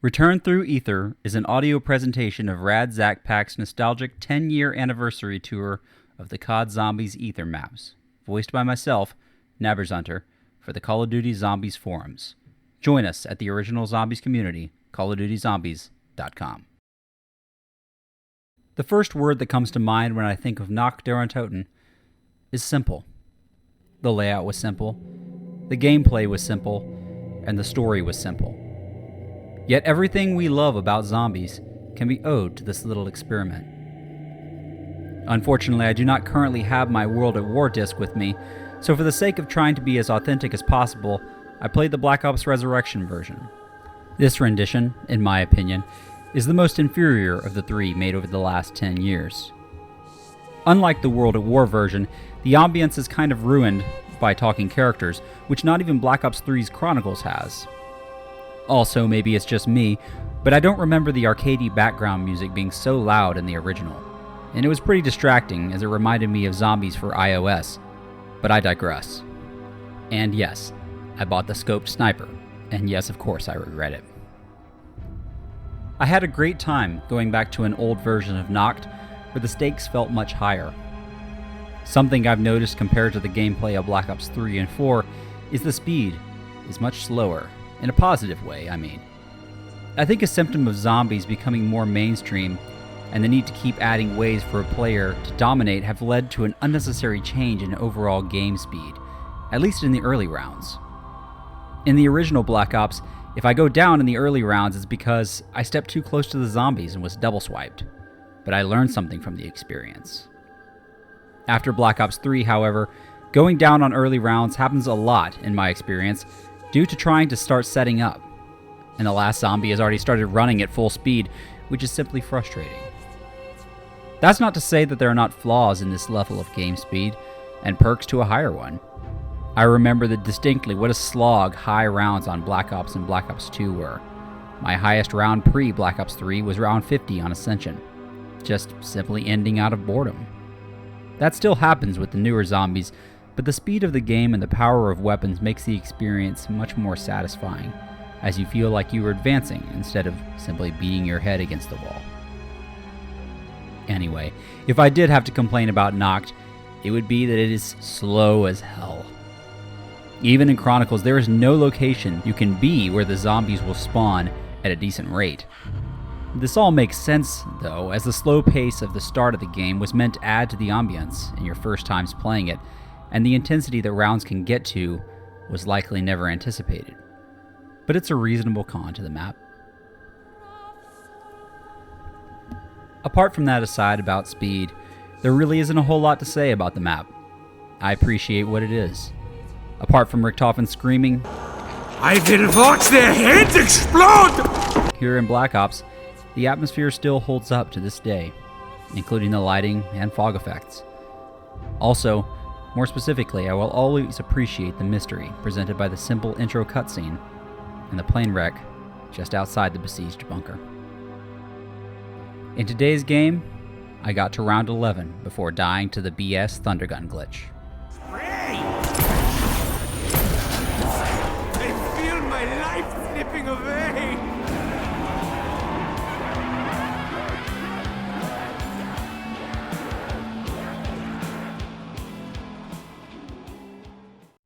Return Through Aether is an audio presentation of RadZakpak's nostalgic 10-year anniversary tour of the COD Zombies Aether maps, voiced by myself, Nabberzunter, for the Call of Duty Zombies forums. Join us at the original Zombies community, callofdutyzombies.com. The first word that comes to mind when I think of Nacht Der Untoten is simple. The layout was simple, the gameplay was simple, and the story was simple. Yet everything we love about zombies can be owed to this little experiment. Unfortunately, I do not currently have my World at War disc with me, so for the sake of trying to be as authentic as possible, I played the Black Ops Resurrection version. This rendition, in my opinion, is the most inferior of the three made over the last 10 years. Unlike the World at War version, the ambience is kind of ruined by talking characters, which not even Black Ops 3's Chronicles has. Also, maybe it's just me, but I don't remember the arcadey background music being so loud in the original, and it was pretty distracting as it reminded me of zombies for iOS, but I digress. And yes, I bought the scoped sniper, and yes, of course I regret it. I had a great time going back to an old version of Nacht, where the stakes felt much higher. Something I've noticed compared to the gameplay of Black Ops 3 and 4 is the speed is much slower. In a positive way, I mean. I think a symptom of zombies becoming more mainstream and the need to keep adding ways for a player to dominate have led to an unnecessary change in overall game speed, at least in the early rounds. In the original Black Ops, if I go down in the early rounds, it's because I stepped too close to the zombies and was double swiped, but I learned something from the experience. After Black Ops 3, however, going down on early rounds happens a lot in my experience, due to trying to start setting up, and the last zombie has already started running at full speed, which is simply frustrating. That's not to say that there are not flaws in this level of game speed, and perks to a higher one. I remember distinctly what a slog high rounds on Black Ops and Black Ops 2 were. My highest round pre-Black Ops 3 was round 50 on Ascension, just simply ending out of boredom. That still happens with the newer zombies, but the speed of the game and the power of weapons makes the experience much more satisfying, as you feel like you are advancing instead of simply beating your head against the wall. Anyway, if I did have to complain about Nacht, it would be that it is slow as hell. Even in Chronicles, there is no location you can be where the zombies will spawn at a decent rate. This all makes sense, though, as the slow pace of the start of the game was meant to add to the ambience in your first times playing it, and the intensity that rounds can get to was likely never anticipated. But it's a reasonable con to the map. Apart from that aside about speed, there really isn't a whole lot to say about the map. I appreciate what it is. Apart from Richtofen screaming, "I will watch their heads explode!" Here in Black Ops, the atmosphere still holds up to this day, including the lighting and fog effects. Also, more specifically, I will always appreciate the mystery presented by the simple intro cutscene and the plane wreck just outside the besieged bunker. In today's game, I got to round 11 before dying to the BS Thundergun glitch. I feel my life slipping away!